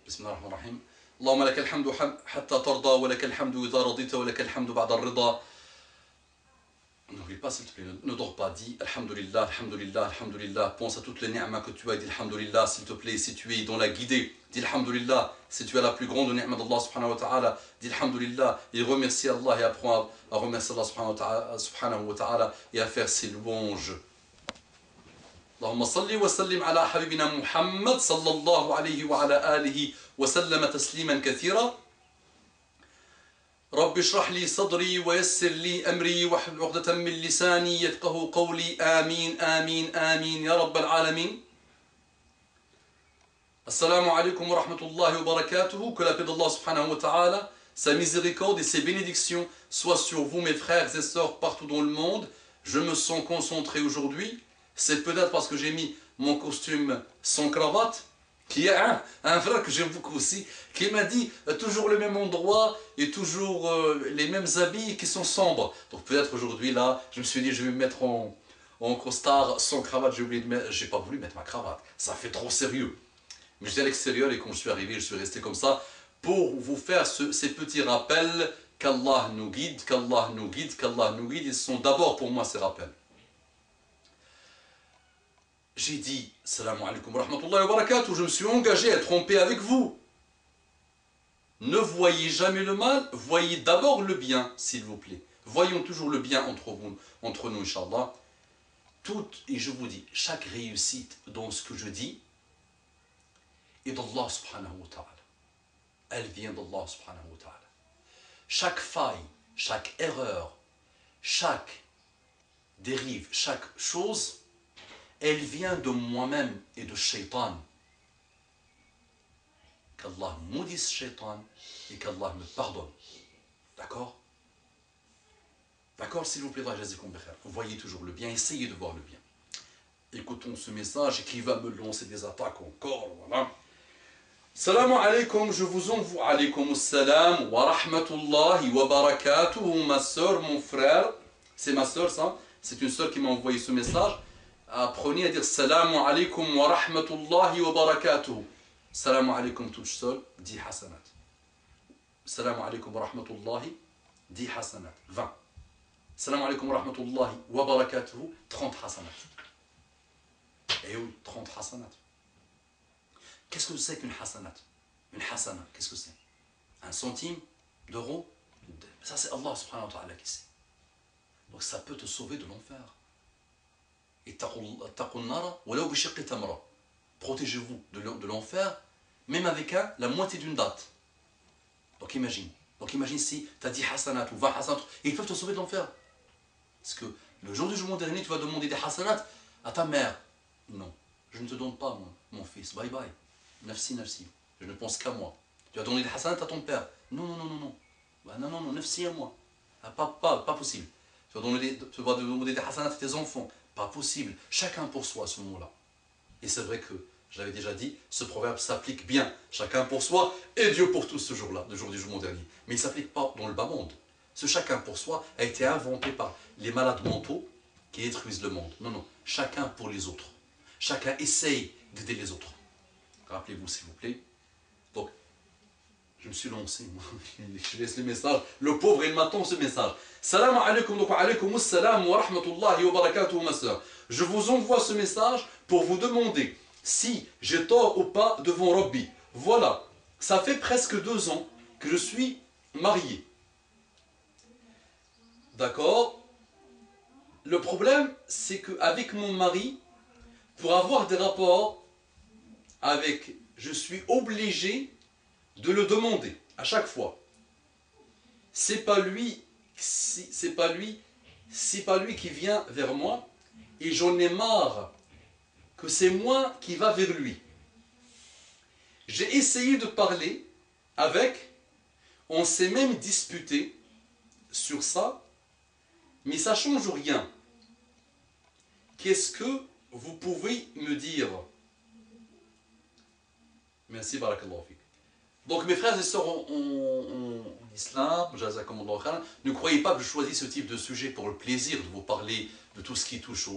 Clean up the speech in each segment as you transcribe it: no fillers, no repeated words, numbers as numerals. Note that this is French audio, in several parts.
بسم الله الرحمن الرحيم. اللهم لك الحمد حتى ترضى ولك الحمد إذا رضيت ولك الحمد بعد الرضا. N'oublie pas s'il te plaît, ne dors pas, dis Alhamdulillah, Alhamdulillah, Alhamdulillah, pense à toutes les ni'mas que tu as, dis Alhamdulillah, s'il te plaît, si tu es dans la guidée, dis Alhamdulillah, si tu as la plus grande ni'ma d'Allah subhanahu wa ta'ala, dis Alhamdulillah, et remercie Allah et apprends à remercier Allah subhanahu wa ta'ala et à faire ses louanges. اللهم صل وسلم على حبيبنا محمد صلى الله عليه وعلى آله وسلم تسليما كثيرا. رب اشرح لي صدري ويسر لي أمري واحلل عقدة من لساني يفقهوا قولي آمين آمين آمين يا رب العالمين. Assalamu alaikum wa rahmatullahi wa barakatuhu. Que la paix d'Allah subhanahu wa ta'ala, sa miséricorde et ses bénédictions soient sur vous mes frères et sœurs partout dans le monde. Je me sens concentré aujourd'hui. C'est peut-être parce que j'ai mis mon costume sans cravate, qui est un frère que j'aime beaucoup aussi, qui m'a dit toujours le même endroit et toujours les mêmes habits qui sont sombres. Donc peut-être aujourd'hui là, je me suis dit je vais me mettre en costard sans cravate, j'ai pas voulu mettre ma cravate, ça fait trop sérieux. Mais j'étais à l'extérieur et quand je suis arrivé, je suis resté comme ça pour vous faire ces petits rappels qu'Allah nous guide, qu'Allah nous guide, qu'Allah nous guide. Ils sont d'abord pour moi ces rappels. J'ai dit, salam alaikum wa rahmatullahi wa barakatuh, je me suis engagé à être en paix avec vous. Ne voyez jamais le mal, voyez d'abord le bien, s'il vous plaît. Voyons toujours le bien entre nous, Inch'Allah. Et je vous dis, chaque réussite dans ce que je dis est d'Allah subhanahu wa ta'ala. Elle vient d'Allah subhanahu wa ta'ala. Chaque faille, chaque erreur, chaque dérive, chaque chose, elle vient de moi-même et de Shaitan. Qu'Allah maudisse Shaitan et qu'Allah me pardonne. D'accord? D'accord, s'il vous plaît, vous voyez toujours le bien, essayez de voir le bien. Écoutons ce message qui va me lancer des attaques encore. Voilà. Salam alaikum, je vous envoie alaikum salam wa rahmatullahi wa barakatuhu, ma soeur, mon frère. C'est ma soeur, ça. C'est une soeur qui m'a envoyé ce message. Apprenez à dire Salam alaikum wa rahmatullahi wa barakatuhu. Salam alaikum toute seule, 10 hasanat. Salam alaikum wa rahmatullahi, 10 hasanat, 20. Salam alaikum wa rahmatullahi wa barakatuhu, 30 hasanat. Eh oui, 30 hasanat. Qu'est-ce que c'est qu'une hasanat? Une hasana, qu'est-ce que c'est? Un centime d'euro? Ça c'est Allah subhanahu wa ta'ala qui sait. Donc ça peut te sauver de l'enfer. Protégez-vous de l'enfer, même avec la moitié d'une date. Donc imagine si tu as 10 hasanat ou 20 hasanat, ils peuvent te sauver de l'enfer. Parce que le jour du jugement dernier, tu vas demander des hasanat à ta mère. Non, je ne te donne pas, mon fils. Bye bye. Nafsi, nafsi. Je ne pense qu'à moi. Tu vas donner des hasanat à ton père. Non, non, non, non, non. Bah, non, non, non, nafsi à moi. Ah, pas possible. Tu vas demander des hasanat à tes enfants. Pas possible. Chacun pour soi à ce moment-là. Et c'est vrai que, je l'avais déjà dit, ce proverbe s'applique bien. Chacun pour soi et Dieu pour tous ce jour-là, le jour du jugement dernier. Mais il ne s'applique pas dans le bas monde. Ce chacun pour soi a été inventé par les malades mentaux qui détruisent le monde. Non, non. Chacun pour les autres. Chacun essaye d'aider les autres. Rappelez-vous, s'il vous plaît. Donc, je me suis lancé, moi. Je laisse le message. Le pauvre, il m'attend ce message. Salam alaikum, donc alaikum salam wa rahmatullahi wa barakatuhu, ma soeur. Je vous envoie ce message pour vous demander si j'ai tort ou pas devant Rabbi. Voilà, ça fait presque 2 ans que je suis marié. D'accord? Le problème, c'est qu'avec mon mari, pour avoir des rapports avec, je suis obligé de le demander à chaque fois. C'est pas lui qui vient vers moi et j'en ai marre que c'est moi qui va vers lui. J'ai essayé de parler avec, on s'est même disputé sur ça, mais ça change rien. Qu'est-ce que vous pouvez me dire? Merci, barakallahu fik. Donc mes frères et sœurs en islam, ne croyez pas que je choisis ce type de sujet pour le plaisir de vous parler de tout ce qui touche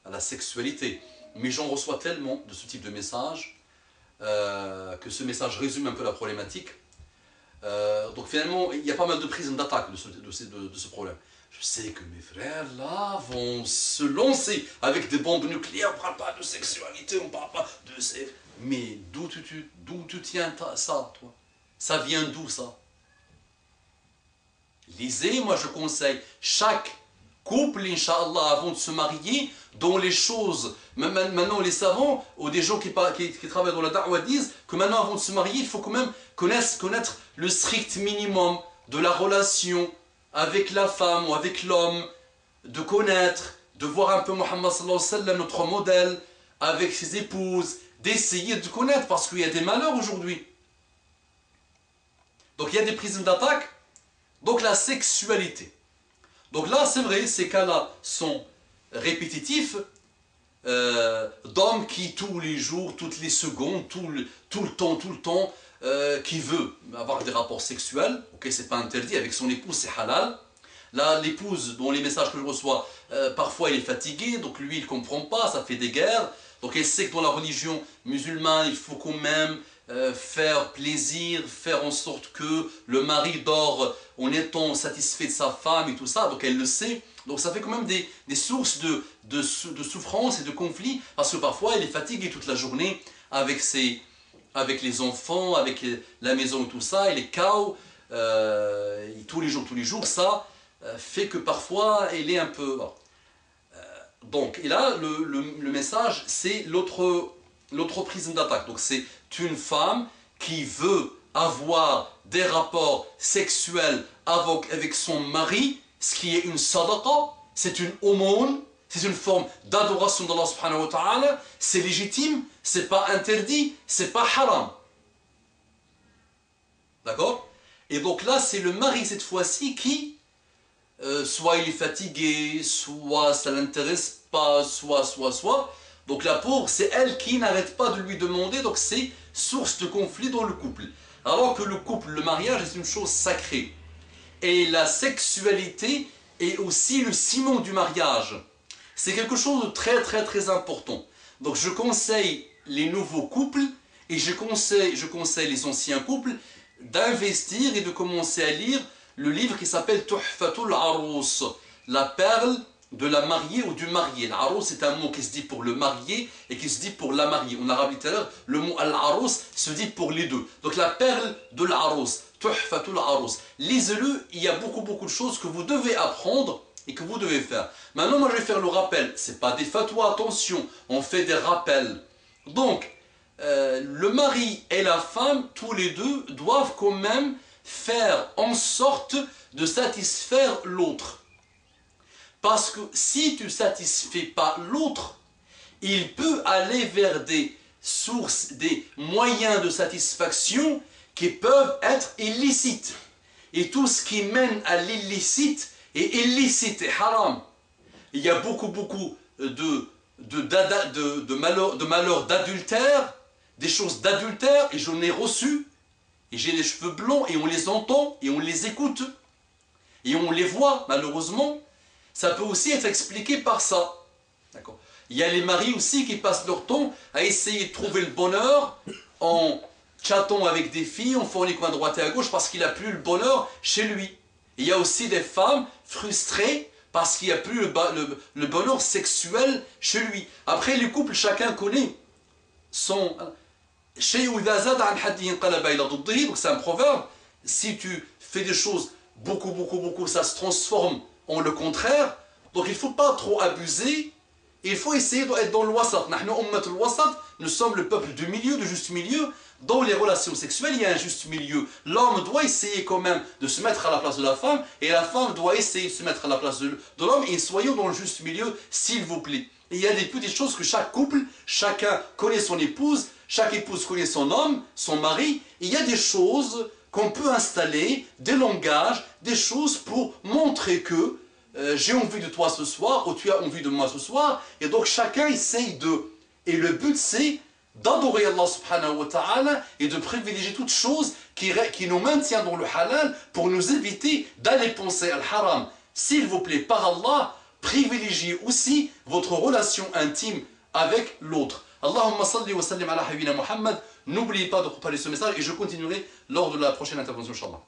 à la sexualité. Mais j'en reçois tellement de ce type de messages que ce message résume un peu la problématique. Donc finalement, il y a pas mal de prises d'attaque de ce problème. Je sais que mes frères là vont se lancer avec des bombes nucléaires, on ne parle pas de sexualité, on ne parle pas de... Mais d'où tu tiens ça, toi? Ça vient d'où ça? Lisez, moi je conseille chaque couple, Inch'Allah, avant de se marier, dont les choses, maintenant les savants, ou des gens qui travaillent dans la da'wah disent que maintenant avant de se marier, il faut quand même connaître le strict minimum de la relation avec la femme ou avec l'homme, de connaître, de voir un peu Muhammad sallallahu alayhi wa sallam, notre modèle, avec ses épouses, d'essayer de connaître, parce qu'il y a des malheurs aujourd'hui. Donc il y a des prismes d'attaque. Donc la sexualité. Donc là, c'est vrai, ces cas-là sont répétitifs, d'hommes qui tous les jours, toutes les secondes, tout le temps, qui veut avoir des rapports sexuels, ok, c'est pas interdit, avec son épouse, c'est halal. Là, l'épouse, dont les messages que je reçois, parfois elle est fatiguée, donc lui il comprend pas, ça fait des guerres. Donc elle sait que dans la religion musulmane, il faut quand même faire plaisir, faire en sorte que le mari dort en étant satisfait de sa femme et tout ça, donc elle le sait. Donc ça fait quand même des sources de souffrance et de conflits, parce que parfois elle est fatiguée toute la journée avec les enfants, avec la maison et tout ça, et les chaos, tous les jours, ça fait que parfois elle est un peu... Bon. Donc, et là, le message, c'est l'autre prisme d'attaque. Donc, c'est une femme qui veut avoir des rapports sexuels avec son mari, ce qui est une sadaqa, c'est une aumône, c'est une forme d'adoration d'Allah subhanahu wa ta'ala, c'est légitime, c'est pas interdit, c'est pas haram. D'accord? Et donc là, c'est le mari cette fois-ci qui... soit il est fatigué, soit ça ne l'intéresse pas, soit. Donc la pauvre, c'est elle qui n'arrête pas de lui demander, donc c'est source de conflit dans le couple. Alors que le couple, le mariage est une chose sacrée. Et la sexualité est aussi le ciment du mariage. C'est quelque chose de très important. Donc je conseille les nouveaux couples et je conseille les anciens couples d'investir et de commencer à lire le livre qui s'appelle Tuhfatul Arous, la perle de la mariée ou du marié. L'arous c'est un mot qui se dit pour le marié et qui se dit pour la mariée. En arabe littéraire, le mot al-arous se dit pour les deux. Donc la perle de l'arous, Tuhfatul Arous. Lisez-le, il y a beaucoup de choses que vous devez apprendre et que vous devez faire. Maintenant, moi je vais faire le rappel. Ce n'est pas des fatwas, attention, on fait des rappels. Donc, le mari et la femme, tous les deux, doivent quand même faire en sorte de satisfaire l'autre. Parce que si tu ne satisfais pas l'autre, il peut aller vers des sources, des moyens de satisfaction qui peuvent être illicites. Et tout ce qui mène à l'illicite est illicite et haram. Il y a beaucoup de malheurs d'adultère, des choses d'adultère, et j'en ai reçu. Et j'ai les cheveux blonds et on les entend et on les écoute. Et on les voit, malheureusement. Ça peut aussi être expliqué par ça. D'accord. Il y a les maris aussi qui passent leur temps à essayer de trouver le bonheur en chattant avec des filles, en forniquant à droite et à gauche parce qu'il n'a plus le bonheur chez lui. Et il y a aussi des femmes frustrées parce qu'il n'y a plus le bonheur sexuel chez lui. Après, les couples, chacun connaît son... Donc c'est un proverbe. Si tu fais des choses beaucoup, ça se transforme en le contraire. Donc il ne faut pas trop abuser. Il faut essayer d'être dans le wasat. Nous sommes le peuple du milieu, du juste milieu. Dans les relations sexuelles, il y a un juste milieu. L'homme doit essayer quand même de se mettre à la place de la femme, et la femme doit essayer de se mettre à la place de l'homme, et soyons dans le juste milieu, s'il vous plaît. Et il y a des petites choses que chaque couple, chacun connaît son épouse, chaque épouse connaît son homme, son mari. Et il y a des choses qu'on peut installer, des langages, des choses pour montrer que j'ai envie de toi ce soir, ou tu as envie de moi ce soir. Et donc chacun essaye de... Et le but c'est d'adorer Allah subhanahu wa ta'ala et de privilégier toute chose qui nous maintient dans le halal pour nous éviter d'aller penser al haram. S'il vous plaît, par Allah, privilégiez aussi votre relation intime avec l'autre. Allahumma salli wa sallim ala habibina Muhammad. N'oubliez pas de propager ce message et je continuerai lors de la prochaine intervention, Inch'Allah.